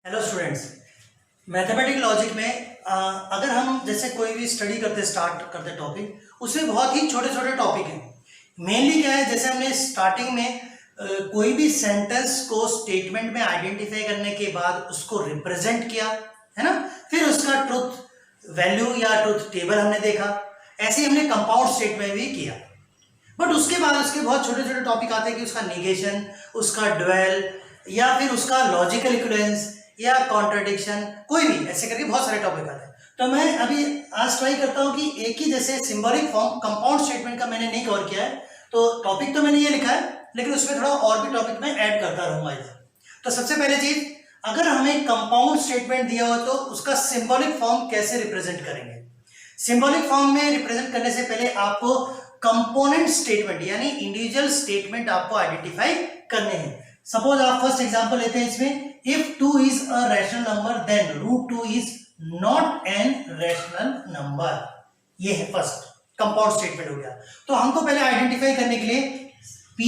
Hello students, mathematical logic में अगर हम जैसे कोई भी स्टडी करते स्टार्ट करते टॉपिक, उसमें बहुत ही छोटे छोटे टॉपिक हैं। मेनली क्या है, जैसे हमने स्टार्टिंग में कोई भी सेंटेंस को स्टेटमेंट में आइडेंटिफाई करने के बाद उसको रिप्रेजेंट किया है ना, फिर उसका ट्रुथ वैल्यू या ट्रुथ टेबल हमने देखा। ऐसे ही हमने कंपाउंड स्टेटमेंट भी किया। बट उसके बाद उसके बहुत छोटे छोटे टॉपिक आते हैं कि उसका नेगेशन, उसका ड्वेल, या फिर उसका लॉजिकल इक्विवेलेंस या कॉन्ट्रडिक्शन, कोई भी ऐसे करके बहुत सारे टॉपिक आते हैं। तो मैं अभी आज ट्राई करता हूं कि एक ही जैसे सिंबॉलिक फॉर्म कंपाउंड स्टेटमेंट का मैंने नहीं कवर किया है, तो टॉपिक तो मैंने ये लिखा है, लेकिन उसमें थोड़ा और भी टॉपिक मैं ऐड करता रहूंगा इधर। तो सबसे पहले चीज, अगर हमें कंपाउंड स्टेटमेंट दिया हो तो उसका सिंबॉलिक फॉर्म कैसे रिप्रेजेंट करेंगे। सिंबॉलिक फॉर्म में रिप्रेजेंट करने से पहले आपको कंपोनेंट स्टेटमेंट यानी इंडिविजुअल स्टेटमेंट आपको आइडेंटिफाई करने हैं। सपोज आप फर्स्ट एग्जांपल लेते हैं इसमें, if 2 is a rational number then root 2 is not an rational number। ये है फर्स्ट कंपाउंड स्टेटमेंट हो गया। तो हमको पहले आइडेंटिफाई करने के लिए P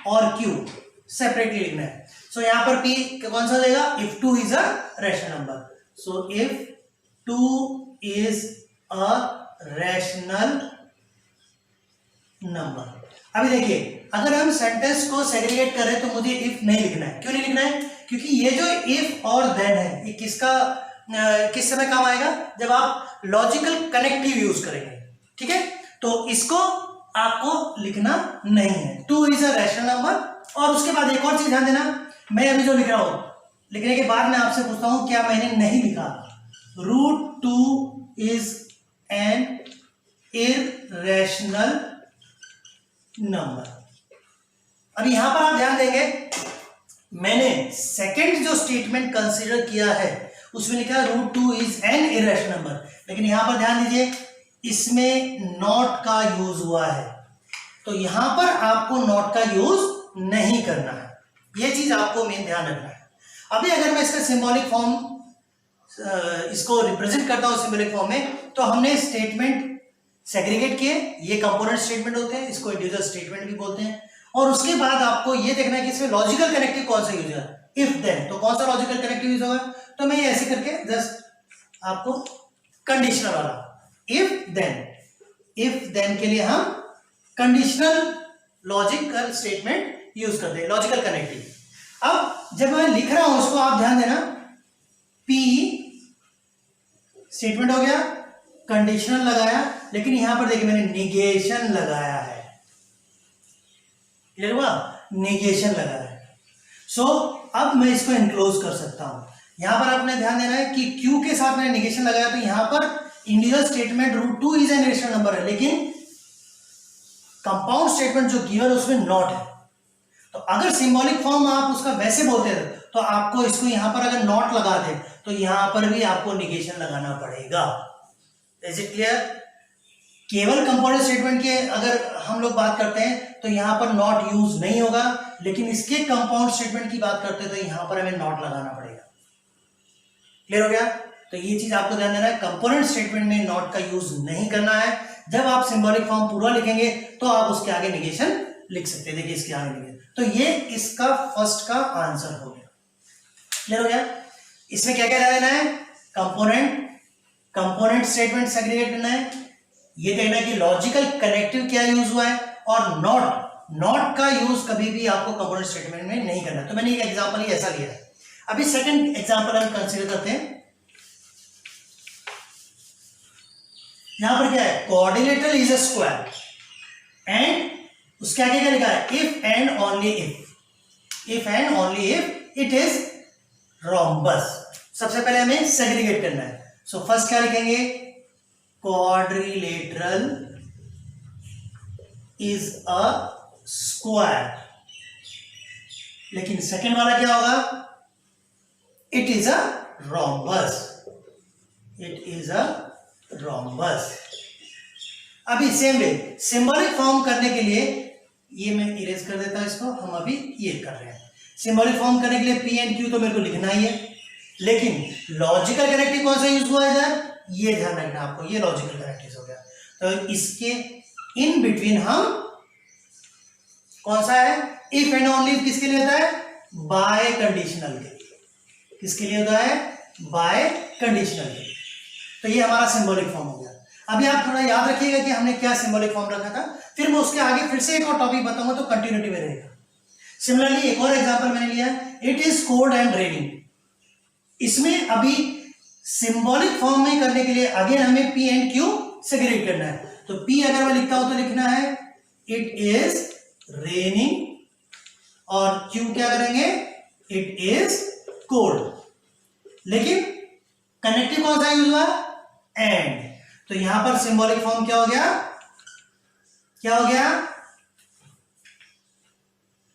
और Q सेपरेटली लिखना है। सो यहां पर P कौन सा देगा, if 2 is a rational number। so if 2 is a rational number। अभी देखिए, अगर हम सेंटेंस को सेग्रीगेट करें तो मुझे इफ नहीं लिखना है। क्यों नहीं लिखना है? क्योंकि ये जो इफ और देन है, ये किस समय काम आएगा, जब आप लॉजिकल कनेक्टिव यूज करेंगे। ठीक है, तो इसको आपको लिखना नहीं है। 2 इज अ रैशनल नंबर। और उसके बाद एक और चीज ध्यान देना, मैं अभी जो लिख रहा हूं, लिखने के बाद मैं आपसे पूछता हूं क्या मैंने नहीं लिखा। Root 2 is an irrational number. अब यहां पर आप ध्यान देंगे, मैंने सेकंड जो स्टेटमेंट कंसीडर किया है उसमें लिखा है root 2 is an irrational number, लेकिन यहां पर ध्यान दीजिए इसमें नॉट का यूज हुआ है, तो यहां पर आपको नॉट का यूज नहीं करना है। यह चीज आपको मेन ध्यान रखना है। अभी अगर मैं इसका सिंबॉलिक फॉर्म इसको रिप्रेजेंट करता हूं सिंबॉलिक फॉर्म में, तो हमने स्टेटमेंट सेग्रीगेट किए, ये कंपोनेंट स्टेटमेंट होते हैं, इसको इंडिविजुअल स्टेटमेंट भी बोलते हैं। और उसके बाद आपको ये देखना है कि इसमें लॉजिकल कनेक्टिव कौन सा यूज होगा। इफ देन, तो कौन सा लॉजिकल कनेक्टिव यूज होगा, तो मैं ये ऐसे करके जस्ट आपको कंडीशनल वाला इफ देन के लिए हम कंडीशनल लॉजिकल स्टेटमेंट यूज करते हैं, लॉजिकल कनेक्टिव। अब जब मैं लिख रहा हूं उसको आप ध्यान देना, P स्टेटमेंट हो गया, कंडीशनल लगाया, लेकिन यहां पर देखिए मैंने निगेशन लगाया है। क्लियर हुआ? नेगेशन लगाया है। सो अब मैं इसको एनक्लोज कर सकता हूं। यहां पर आपने ध्यान देना है कि Q के साथ मैंने नेगेशन लगाया, तो यहां पर individual statement root 2 is an rational number है, लेकिन कंपाउंड स्टेटमेंट जो गिवन है उसमें नॉट है। तो अगर सिंबॉलिक फॉर्म आप उसका वैसे बोलते हैं तो आपको इसको यहां पर अगर नॉट लगा दे तो यहां पर भी आपको नेगेशन लगाना पड़ेगा। Is it clear? केवल कंपाउंड स्टेटमेंट की अगर हम लोग बात करते हैं तो यहां पर नॉट यूज नहीं होगा, लेकिन इसके कंपाउंड स्टेटमेंट की बात करते हैं तो यहां पर हमें नॉट लगाना पड़ेगा। क्लियर हो गया? तो ये चीज आपको ध्यान देना है, कंपोनेंट स्टेटमेंट में नॉट का यूज नहीं करना है। जब आप सिंबॉलिक फॉर्म पूरा लिखेंगे तो आप उसके आगे नेगेशन लिख सकते हैं। देखिए इसके आगे नेगेशन, तो ये इसका फर्स्ट का आंसर हो गया। क्लियर हो गया? इसमें क्या क्या देना है, कंपोनेंट स्टेटमेंट सेग्रीगेट करना है, ये देखना है कि लॉजिकल कनेक्टिव क्या यूज हुआ है, और नॉट का यूज कभी भी आपको कंपोनेंट स्टेटमेंट में नहीं करना। तो मैंने एक एग्जांपल ही ऐसा लिया है। अभी सेकंड एग्जांपल हम कंसीडर करते हैं। यहां पर क्या है, coordinator is a square and उसके आगे क्या लिखा है, if and only if it is rhombus. सबसे पहले हमें सेग्रीगेट करना है। सो फर्स्ट क्या लिखेंगे, quadrilateral is a square, लेकिन सेकंड वाला क्या होगा, it is a rhombus। अभी सेम वे सिंबॉलिक फॉर्म करने के लिए ये मैं इरेज कर देता हूं इसको, हम अभी ये कर रहे हैं। सिंबॉलिक फॉर्म करने के लिए P एंड Q तो मेरे को लिखना ही है, लेकिन लॉजिकल कनेक्टिव कौन सा यूज हुआ है इधर, ये ध्यान रखना आपको, ये लॉजिकल कनेक्टिव हो गया। तो इसके इन बिटवीन हम कौन सा है, इफ एंड ओनली किसके लिए होता है, बाय कंडीशनल के लिए। किसके लिए होता है? Bye conditional. तो ये हमारा सिंबॉलिक फॉर्म हो गया। अभी आप थोड़ा याद रखिएगा कि हमने क्या सिंबॉलिक फॉर्म रखा था, फिर मैं उसके आगे फिर से एक और टॉपिक बताऊंगा तो कंटिन्यूटी में रहेगा। सिमिलरली एक और एग्जांपल मैंने लिया, it is cold and raining. इसमें अभी सिंबॉलिक फॉर्म में करने के लिए अगेन हमें पी एंड क्यू सेग्रीगेट करना है। तो पी अगर मैं लिखता हूं तो लिखना है इट इज रेनिंग, और क्यू क्या करेंगे? It is cold. लेकिन कनेक्टिव कौन सा यूज हुआ? एंड। तो यहां पर सिंबॉलिक फॉर्म क्या हो गया? क्या हो गया?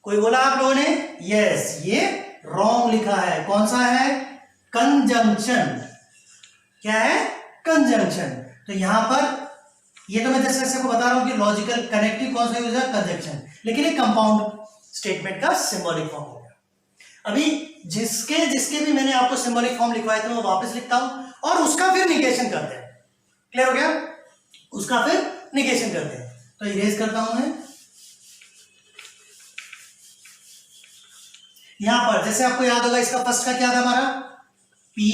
कोई बोला आप लोगों ने? यस, ये रॉन्ग लिखा है। कौन सा है? कंजंक्शन। क्या है? कंजंक्शन। तो यहां पर ये तो मैं जैसे को बता रहा हूं कि लॉजिकल कनेक्टिव कौन सा यूज है? कंजंक्शन। लेकिन ये कंपाउंड स्टेटमेंट का सिंबॉलिक फॉर्म हो गया। अभी जिसके जिसके भी मैंने आपको सिंबॉलिक फॉर्म लिखवाए थे मैं वापस लिखता हूं और उसका फिर निगेशन करते हैं। क्लियर हो गया? उसका फिर निगेशन करते हैं। तो इरेज करता हूं मैं। यहां पर जैसे आपको याद होगा इसका फर्स्ट का क्या था हमारा? पी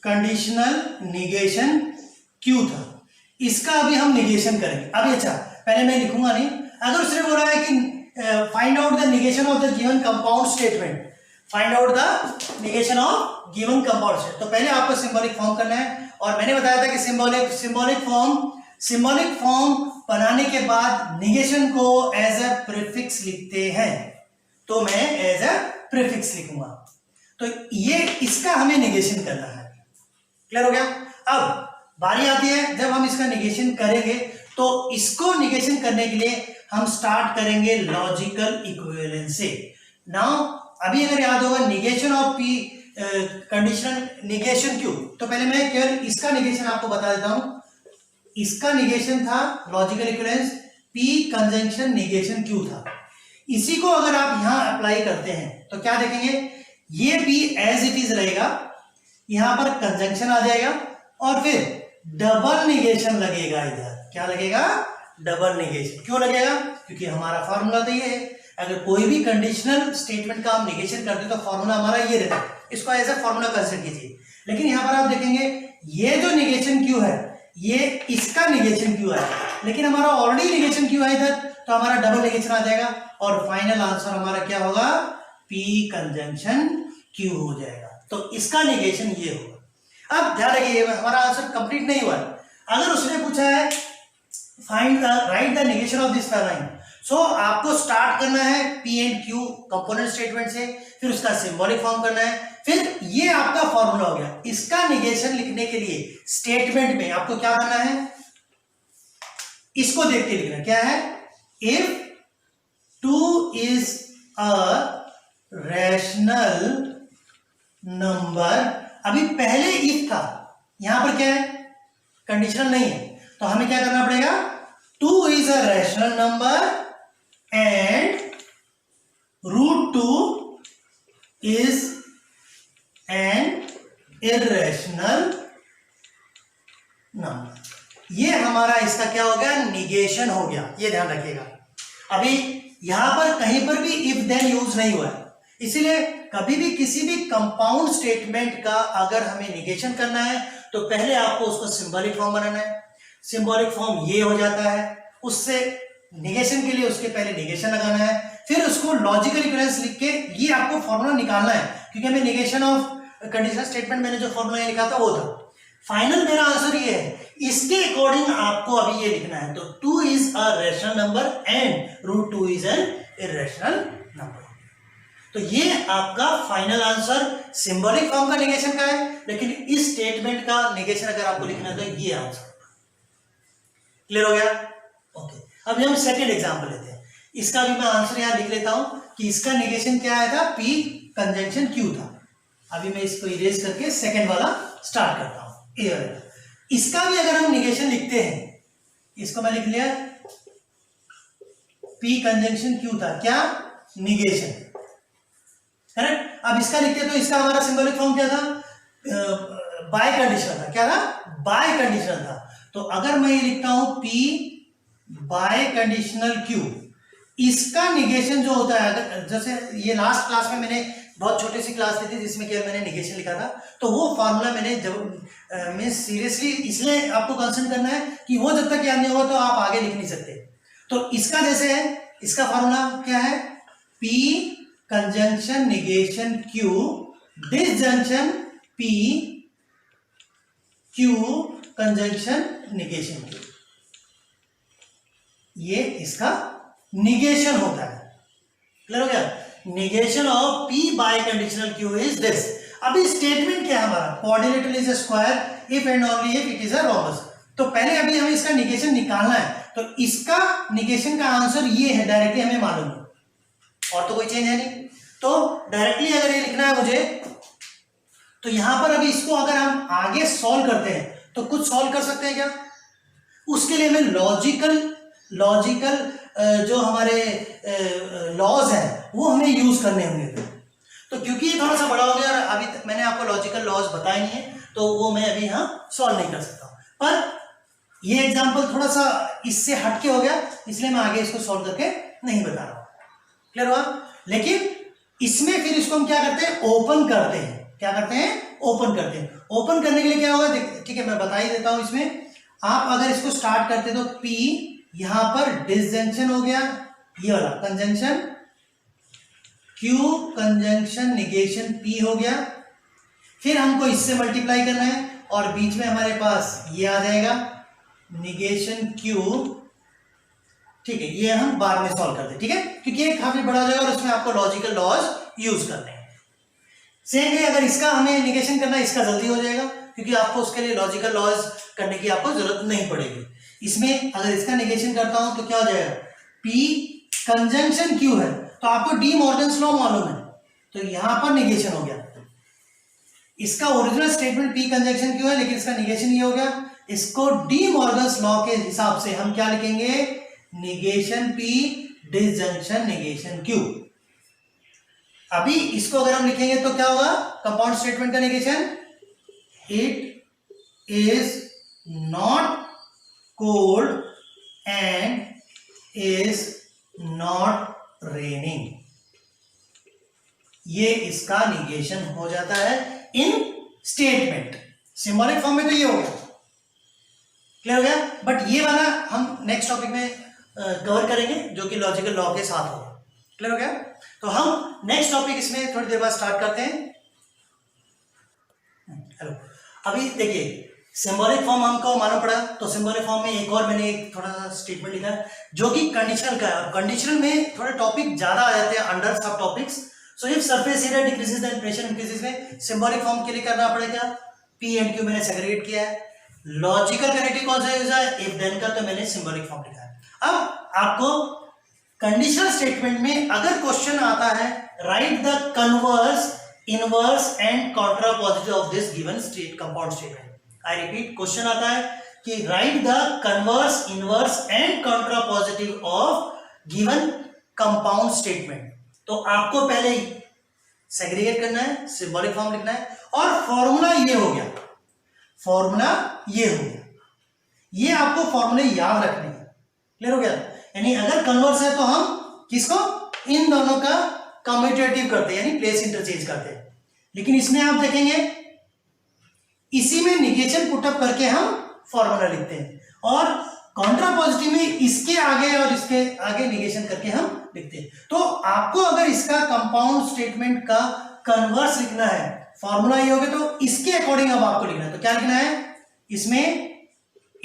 कंडीशनल निगेशन क्यू था। इसका अभी हम निगेशन करेंगे। अभी अच्छा, पहले मैं लिखूंगा नहीं। अगर उसने बोला है कि find out the negation of the given compound statement, find out the negation of given compound statement, तो पहले आपको सिंबॉलिक फॉर्म करना है। और मैंने बताया था कि सिंबॉलिक फॉर्म बनाने के बाद निगेशन को एज अ प्रीफिक्स लिखते हैं। तो मैं एज अ प्रीफिक्स लिखूंगा। तो ये इसका हमें निगेशन करना है। क्लियर हो गया? अब बारी आती है जब हम इसका निगेशन करेंगे तो इसको निगेशन करने के लिए हम स्टार्ट करेंगे लॉजिकल इक्विवेलेंस से। नाउ अभी अगर याद होगा negation of P conditional negation Q, तो पहले मैं केवल इसका निगेशन आपको बता देता हूं। इसका निगेशन था logical equivalence P conjunction negation Q था। इसी को अगर आप यहां अप्लाई करते हैं तो क्या देखेंगे? ये पी एज इट इज रहेगा, यहां पर कंजंक्शन आ जाएगा और फिर डबल निगेशन लगेगा। इधर क्या लगेगा? Double negation. क्यों लगेगा? क्योंकि हमारा फॉर्मूला तो ये है, अगर कोई भी कंडीशनल स्टेटमेंट का हम निगेशन करते हैं तो फॉर्मूला हमारा ये रहता है। इसको एज अ फॉर्मूला कंसीडर कीजिए। लेकिन यहां पर आप देखेंगे ये जो निगेशन क्यू है ये इसका निगेशन क्यू है, लेकिन हमारा ऑलरेडी निगेशन क्यू है इधर, तो हमारा डबल निगेशन आ जाएगा और फाइनल आंसर हमारा क्या होगा? पी कंजंक्शन क्यू हो जाएगा। तो इसका निगेशन ये होगा। अब ध्यान रखिए हमारा आंसर कंप्लीट नहीं हुआ है। अगर उसने पूछा है find the write the negation of this following, so आपको स्टार्ट करना है p and q component statement से, फिर उसका सिंबॉलिक फॉर्म करना है, फिर ये आपका फॉर्मूला हो गया। इसका निगेशन लिखने के लिए स्टेटमेंट में आपको क्या करना है? इसको देख के लिखना। क्या है? If 2 is a rational number. अभी पहले इफ था, यहां पर क्या है? कंडीशनल नहीं है, तो हमें क्या करना पड़ेगा? 2 is a rational number and √2 is N irrational number. ये हमारा इसका क्या हो गया? निगेशन हो गया। ये ध्यान रखिएगा। अभी यहां पर कहीं पर भी इफ देन यूज नहीं हुआ है, इसीलिए कभी भी किसी भी कंपाउंड स्टेटमेंट का अगर हमें निगेशन करना है तो पहले आपको उसको सिंबॉलिक फॉर्म बनाना है। सिंबॉलिक फॉर्म ये हो जाता है, उससे निगेशन के लिए उसके पहले निगेशन लगाना है, फिर उसको लॉजिकल इक्विवेलेंस लिख के ये आपको फॉर्मूला निकालना है। क्योंकि हमें निगेशन ऑफ कंडीशनल स्टेटमेंट मैंने जो फॉर्मूला लिखा था वो था। फाइनल मेरा आंसर ये है, इसके अकॉर्डिंग आपको अभी ये लिखना है। तो 2 is a rational number and √2 is N irrational number. तो ये आपका फाइनल आंसर सिंबॉलिक फॉर्म का निगेशन का है, लेकिन इस स्टेटमेंट का निगेशन अगर आपको लिखना है तो ये आंसर। क्लियर हो गया? ओके। अभी हम सेकंड एग्जांपल लेते हैं। इसका भी मैं आंसर यहां लिख लेता हूं कि इसका निगेशन क्या आया था? पी कंजंक्शन क्यू था। अभी मैं इसको इरेज करके सेकंड वाला स्टार्ट करता हूं। इसका भी अगर हम निगेशन लिखते हैं, इसको मैं लिख लिया पी कंजंक्शन क्यू था। क्या? निगेशन। करेक्ट? अब इसका लिखते तो इसका हमारा सिंबॉलिक फॉर्म क्या था? बाय कंडीशनल था। क्या था? बाय कंडीशनल था। तो अगर मैं ये लिखता हूं पी बाय कंडीशनल क्यू, इसका निगेशन जो होता है, अगर जैसे ये लास्ट क्लास में मैंने बहुत छोटी सी क्लास ली थी जिसमें केवल मैंने निगेशन लिखा था, तो वो फार्मूला मैंने जब मैं सीरियसली इसलिए आपको कंसर्न करना है कि वो जब तक याद नहीं होगा तो आप आगे लिख नहीं सकते। तो इसका जैसे है, इसका फार्मूला क्या है, P conjunction negation Q disjunction P Q conjunction negation Q, ये इसका निगेशन होता है। क्लियर हो गया? Negation of P bye conditional Q is this. अभी स्टेटमेंट क्या है हमारा, coordinator is a square if and only if it is a rhombus. तो पहले अभी हमें इसका निगेशन निकालना है, तो इसका निगेशन का आंसर ये है, डायरेक्टली हमें मालूम है, और तो कोई चेंज है नहीं। तो डायरेक्टली अगर ये लिखना है मुझे, तो यहां पर अभी इसको अगर हम आगे सॉल्व करते हैं तो कुछ सॉल्व कर सकते हैं क्या? उसके लिए हमें लॉजिकल जो हमारे लॉज हैं वो हमें यूज करने होंगे। तो क्योंकि ये थोड़ा सा बड़ा हो गया और अभी तक मैंने आपको लॉजिकल लॉज बताए नहीं है, तो वो मैं अभी यहाँ सॉल्व नहीं कर सकता। पर ये एग्जांपल थोड़ा सा इससे हटके हो गया, इसलिए मैं आगे इसको सॉल्व करके नहीं बता रहा हूँ। क्लियर हुआ? लेकिन इसमें फिर इसको हम क्या करते हैं, ओपन करते हैं। क्या करते हैं? ओपन करते हैं। ओपन करने के लिए क्या होगा, ठीक है मैं बता ही देता हूं। इसमें आप अगर इसको स्टार्ट करते तो P यहां पर डिसजंक्शन हो गया, ये वाला conjunction, Q conjunction negation P हो गया, फिर हमको इससे मल्टीप्लाई करना है और बीच में हमारे पास ये आ जाएगा निगेशन Q। ठीक है, ये हम बाद में सॉल्व करते हैं, ठीक है, क्योंकि ये काफी बड़ा हो जाएगा और उसमें आपको लॉजिकल लॉज यूज करने हैं। सेम है, अगर इसका हमें निगेशन करना है, इसका जल्दी हो जाएगा क्योंकि आपको उसके लिए लॉजिकल लॉज करने की आपको जरूरत नहीं पड़ेगी। इसमें अगर इसका निगेशन करता हूं तो क्या हो जाएगा, P कंजंक्शन Q है, तो आपको डी मॉर्गन्स लॉ मालूम है, तो यहां पर निगेशन हो गया। इसका original statement P conjunction Q है, लेकिन इसका निगेशन ये हो गया। इसको डी मॉर्गन्स लॉ के हिसाब से हम क्या लिखेंगे, negation P disjunction negation Q। अभी इसको अगर हम लिखेंगे तो क्या होगा, कंपाउंड स्टेटमेंट का negation, it is not cold and is not raining, ये इसका निगेशन हो जाता है इन स्टेटमेंट। सिंबॉलिक फॉर्म में तो ये हो गया, क्लियर हो गया। बट ये वाला हम नेक्स्ट टॉपिक में कवर करेंगे जो कि लॉजिकल लॉ के साथ होगा। क्लियर हो गया? तो हम नेक्स्ट टॉपिक इसमें थोड़ी देर बाद स्टार्ट करते हैं। हेलो, अभी देखिए सिंबॉलिक फॉर्म हमको मालूम पड़ा, तो सिंबॉलिक फॉर्म में एक और मैंने एक थोड़ा सा स्टेटमेंट लिखा है जो कि कंडीशनल का है। कंडीशनल में थोड़े टॉपिक ज्यादा आ जाते हैं under sub topics. So if surface area decreases then pressure increases में सिंबॉलिक फॉर्म के लिए करना पड़ेगा P एंड Q मैंने सेग्रीगेट किया है। लॉजिकल कनेक्टिव कौन सा यूज है, इफ देन का, तो मैंने सिंबॉलिक फॉर्म लिखा है। अब आपको कंडीशनल स्टेटमेंट में अगर क्वेश्चन आता है, right the converse inverse and contrapositive of this given state compound statement. I repeat, question आता है कि right the converse inverse and contrapositive of given compound statement. तो आपको पहले ही सेग्रीगेट करना है, सिंबॉलिक फॉर्म लिखना है, और फॉर्मूला ये हो गया, फॉर्मूला ये हो गया, ये आपको फॉर्मूले याद रखने हैं। क्लियर हो गया? यानी अगर कन्वर्स है तो हम किसको, इन दोनों का कम्यूटेटिव करते हैं, यानी प्लेस इंटरचेंज करते हैं। लेकिन इसमें आप देखेंगे इसी में निगेशन पुटअप करके हम फॉर्मूला लिखते हैं, और कॉन्ट्रापोजिटिव में इसके आगे और इसके आगे निगेशन करके हम लिखते हैं। तो आपको अगर इसका कंपाउंड स्टेटमेंट का कन्वर्स लिखना है, फॉर्मूला ये होगा, तो इसके अकॉर्डिंग अब आपको लिखना है। तो क्या लिखना है इसमें,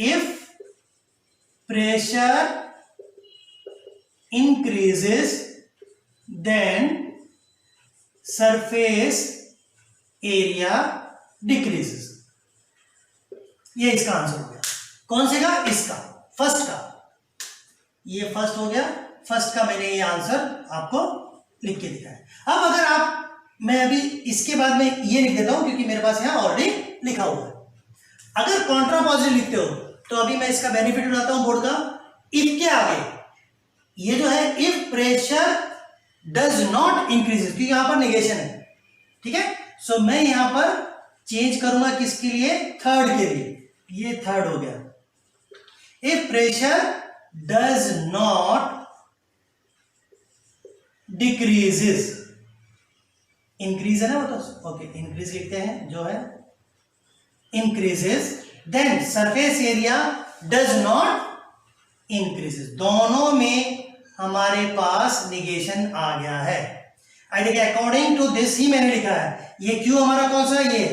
if pressure increases then surface area decreases। ये इसका आंसर हो गया। कौन से का? इसका, फर्स्ट का। ये फर्स्ट हो गया, फर्स्ट का मैंने ये आंसर आपको लिख के दिखाया है। अब अगर आप, मैं अभी इसके बाद में ये लिख देता हूं क्योंकि मेरे पास यहां ऑलरेडी लिखा हुआ है। अगर कॉन्ट्रापोजिटिव लिखते हो तो अभी मैं इसका बेनिफिट उठाता हूं बोर्ड का, इफ के आगे ये जो है, if pressure does not increase, क्योंकि यहां पर निगेशन है, ठीक है। सो मैं यहां पर चेंज करूंगा किसके लिए, थर्ड के लिए, ये थर्ड हो गया। If pressure does not decreases, increase है ना वो तो, ओके इंक्रीज लिखते हैं जो है increases, then surface area does not increases. दोनों में हमारे पास निगेशन आ गया है। आई देखिए अकॉर्डिंग टू दिस ही मैंने लिखा है, ये क्यू हमारा कौन सा है ये,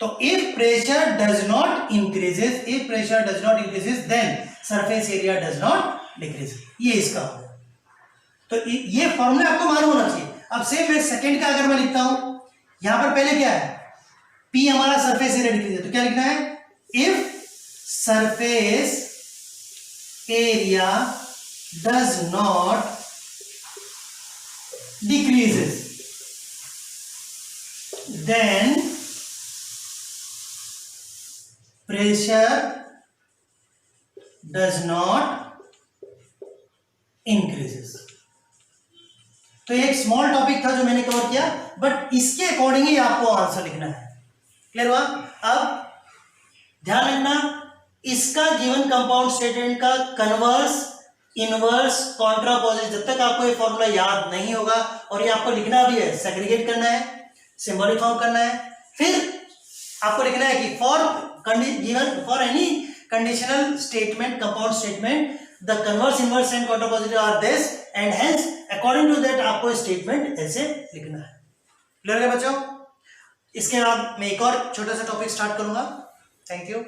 तो if pressure does not increases, if pressure does not increases then surface area does not decrease, ये इसका हो गया। तो ये फॉर्मूला आपको मालूम होना चाहिए। अब सेम मैं सेकंड का अगर मैं लिखता हूं, यहां पर पहले क्या है, P हमारा सरफेस एरिया डिक्रीज है, तो क्या लिखना है, if surface area does not decreases then pressure does not increases. तो एक स्मॉल टॉपिक था जो मैंने कवर किया, बट इसके अकॉर्डिंग ही आपको आंसर लिखना है। क्लियर हुआ? अब ध्यान रखना, इसका गिवन कंपाउंड स्टेटमेंट का कन्वर्स, इनवर्स, कॉन्ट्रापोजिट, जब तक आपको ये फॉर्मूला याद नहीं होगा, और ये आपको लिखना भी है, सेग्रीगेट करना है, सिंबॉलिक फॉर्म करना है, फिर आपको लिखना है कि for given for any conditional statement, compound statement, the converse, inverse and contrapositive are this and hence according to that आपको स्टेटमेंट ऐसे लिखना है। क्लियर है बच्चों? इसके बाद मैं एक और छोटा सा टॉपिक स्टार्ट करूंगा। Thank you.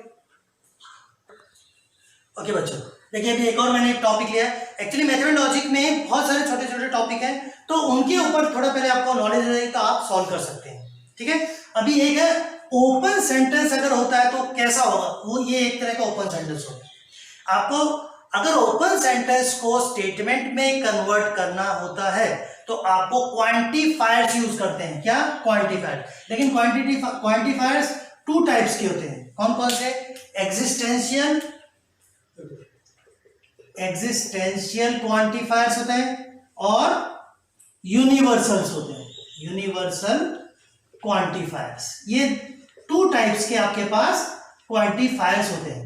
ओके बच्चों, देखिए अभी एक और मैंने एक टॉपिक लिया है। एक्चुअली मैथमेटिक्स में बहुत सारे छोटे छोटे टॉपिक हैं, तो उनके ऊपर थोड़ा पहले आपको नॉलेज रहेगी तो आप सॉल्व कर सकते हैं। ठीक है, अभी एक है ओपन सेंटेंस अगर होता है तो कैसा होगा, वो ये एक तरह का ओपन सेंटेंस होता है। आपको अगर ओपन सेंटेंस को स्टेटमेंट में कन्वर्ट करना होता है तो आपको क्वांटिफायर्स यूज करते हैं। क्या? क्वांटिफायर। लेकिन क्वांटिफायर्स टू टाइप्स के होते हैं। कौन कौन से? एग्जिस्टेंशियल क्वांटिफायर्स होते हैं और यूनिवर्सल्स होते हैं, यूनिवर्सल क्वांटिफायर्स। ये टू टाइप्स के आपके पास क्वांटिफायर्स होते हैं।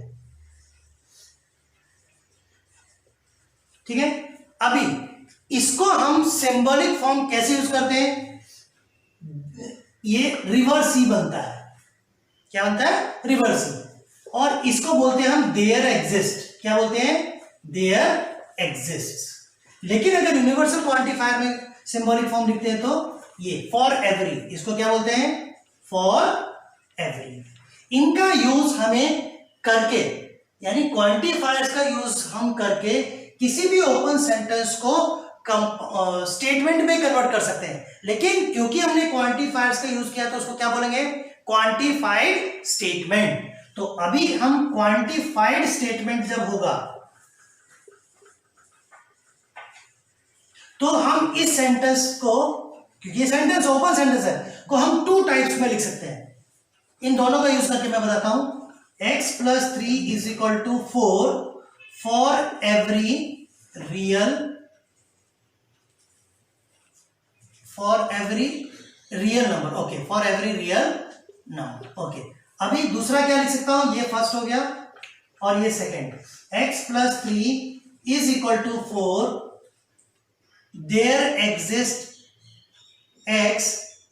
ठीक है, अभी इसको हम सिंबॉलिक फॉर्म कैसे यूज करते हैं, ये रिवर्स ही बनता है। क्या बनता है? रिवर्स ही। और इसको बोलते हैं हम देयर एग्जिस्ट। क्या बोलते हैं? There exist. लेकिन अगर यूनिवर्सल क्वांटिफायर में सिंबॉलिक फॉर्म लिखते हैं तो ये फॉर एवरी, इसको क्या बोलते हैं? For every. इनका यूज हमें करके, यानी क्वांटिफायर्स का यूज हम करके किसी भी ओपन सेंटेंस को स्टेटमेंट में कन्वर्ट कर सकते हैं। लेकिन क्योंकि हमने क्वांटिफायर्स का यूज किया तो उसको क्या बोलेंगे? Quantified statement. तो अभी हम क्वांटिफाइड स्टेटमेंट जब होगा तो हम इस सेंटेंस को, क्योंकि ये सेंटेंस ओपन सेंटेंस है, को हम टू टाइप्स में लिख सकते हैं। इन दोनों का यूज करके मैं बताता हूं। x + 3 = 4 for every real number। Okay, for every real number. Okay, अभी दूसरा क्या लिख सकता हूं? ये फर्स्ट हो गया और ये second. x + 3 = 4 there exists x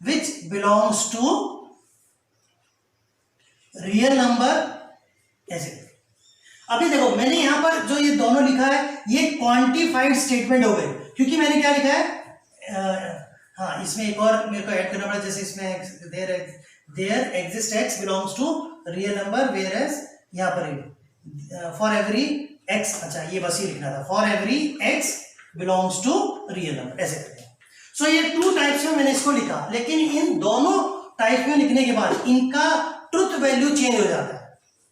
which belongs to real number. ऐसे अभी देखो, मैंने यहां पर जो ये दोनों लिखा है ये क्वांटिफाइड स्टेटमेंट हो गए, क्योंकि मैंने क्या लिखा है, हाँ इसमें एक और मेरे को ऐड करना पड़ा। जैसे इसमें there exist x belongs to real number, whereas यहाँ पर फॉर एवरी x, अच्छा ये बस ही लिखना था, for every x belongs to real number, ऐसे करते हैं। सो ये टू टाइप्स में मैंने इसको लिखा, लेकिन इन दोनों टाइप में लिखने के बाद इनका ट्रुथ वैल्यू चेंज हो जाता है।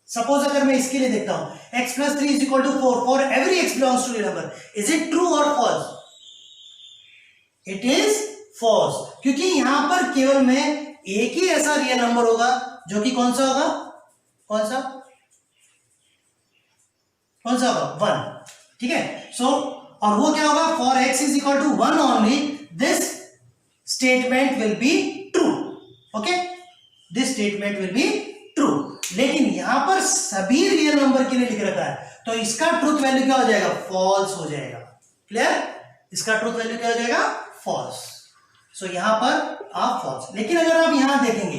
सपोज अगर मैं इसके लिए देखता हूं x + 3 = 4 for every x belongs to real number, is it true और फॉल्स? इट इज फॉल्स, क्योंकि यहां पर केवल मैं एक ही ऐसा रियल नंबर होगा जो कि कौन सा होगा? कौन सा होगा? 1। ठीक है, सो और वो क्या होगा? For x = 1 only this statement will be true. Okay, this statement will be true. लेकिन यहां पर सभी रियल नंबर के लिए लिख रखा है, तो इसका ट्रूथ वैल्यू क्या हो जाएगा? फॉल्स हो जाएगा। क्लियर? इसका ट्रूथ वैल्यू क्या हो जाएगा? फॉल्स। सो यहां पर आप फॉल्स, लेकिन अगर आप यहां देखेंगे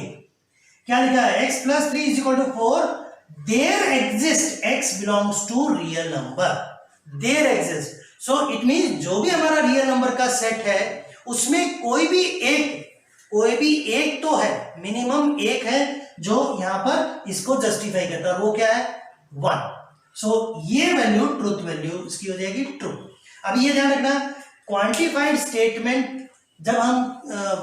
क्या लिखा है, x plus 3 is equal to 4, there exist x belongs to real number, there exist. So it mean जो भी हमारा रियल नंबर का सेट है उसमें कोई भी एक तो है, मिनिमम एक है जो यहां पर इसको जस्टिफाई करता है, वो क्या है 1। सो ये वैल्यू ट्रुथ वैल्यू इसकी हो जाएगी ट्रू। अब ये ध्यान रखना, क्वांटिफाइड स्टेटमेंट जब हम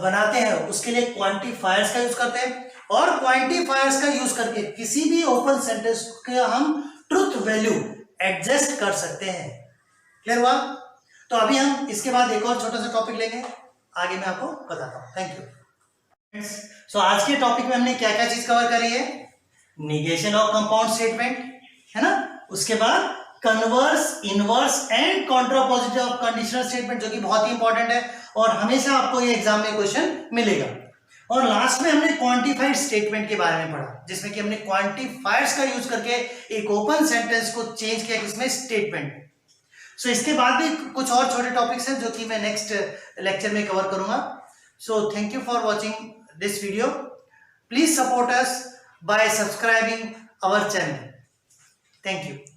बनाते हैं उसके लिए क्वांटिफायर्स का यूज करते हैं, और क्वांटिफायर्स का यूज करके किसी भी ओपन सेंटेंस का हम ट्रुथ वैल्यू एडजस्ट कर सकते हैं। क्लियर हुआ? तो अभी हम इसके बाद एक और छोटा सा टॉपिक लेंगे, आगे मैं आपको बताता हूं। Thank you. सो आज के टॉपिक में हमने क्या क्या चीज कवर करी है, निगेशन ऑफ कंपाउंड स्टेटमेंट है ना, उसके बाद converse, inverse and contrapositive of conditional statement, जो कि बहुत ही इंपॉर्टेंट है और हमेशा आपको ये एग्जाम में क्वेश्चन मिलेगा। और लास्ट में हमने क्वांटिफाइड स्टेटमेंट के बारे में पढ़ा, जिसमें कि हमने क्वांटिफायर्स का यूज करके एक ओपन सेंटेंस को चेंज किया किसमें, स्टेटमेंट। सो इसके बाद भी कुछ और छोटे टॉपिक्स हैं जो कि मैं नेक्स्ट लेक्चर में कवर करूंगा। So thank you for watching this video, please support us by subscribing our channel. Thank you.